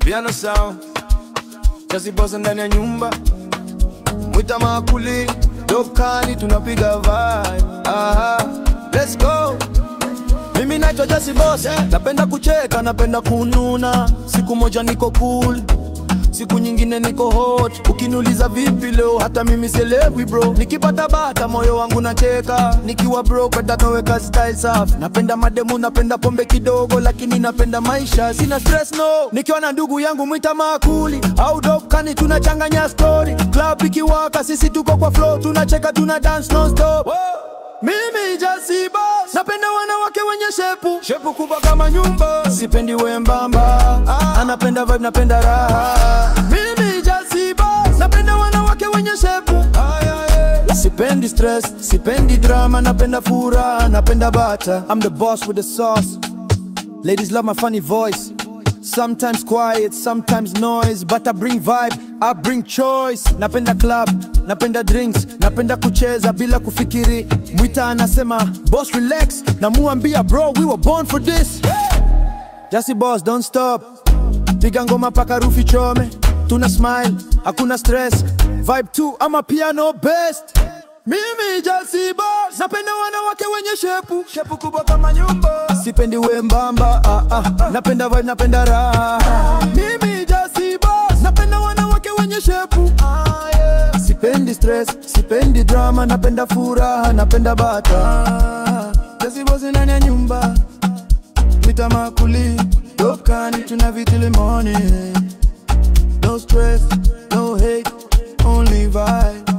piano sound, Jazzy Boss ndani ya nyumba, mwita makuli, dukani tunapiga vibe. Let's go. Mimi naitwa Jazzy Boss, napenda kucheka, napenda kununa. Siku moja niko cool, siku nyingine niko hot. Ukiniuliza vipi leo, hata mimi sielewi bro. Nikipata bata moyo wangu nacheka, nikiwa broke nataweka style safi. Napenda mademu, napenda pombe kidogo, lakini napenda maisha, sina stress no. Nikiwa na ndugu yangu mwita makuli, au dukani tunachanganya story. Club ikiwaka sisi tuko kwa flow, tunacheka tuna dance non stop. Mimi Jazzy Boss, napenda wanawake wenye shepu kubwa kama nyumba. Sipendi wembamba, anapenda vibe, napenda raha. Mimi Jazzy Boss, napenda wanawake wenye shepu. Sipendi stress, sipendi drama, napenda furaha, napenda bata. I'm the boss with the sauce. Ladies love my funny voice. Sometimes quiet, sometimes noise, but I bring vibe, I bring choice. Napenda club, napenda drinks, napenda kucheza bila kufikiri. Mwita anasema, boss relax, namuambia bro, we were born for this. Jazzy Boss, don't stop. Piga ngoma paka rufi chome. Tuna smile, hakuna stress. Vibe too, I'm a piano best. Mimi Jazzy Boss, napenda wanawake wenye shepu kubwa kama nyumba. Sipendi wembamba, napenda vibe, napenda raha. Mimi Jazzy Boss, napenda wanawake wenye shepu. Sipendi stress, sipendi drama, napenda furaha, napenda bata. Jazzy Boss ndani ya nyumba, mwita makuli, dukani tunavitili morning. No stress, no hate, only vibe.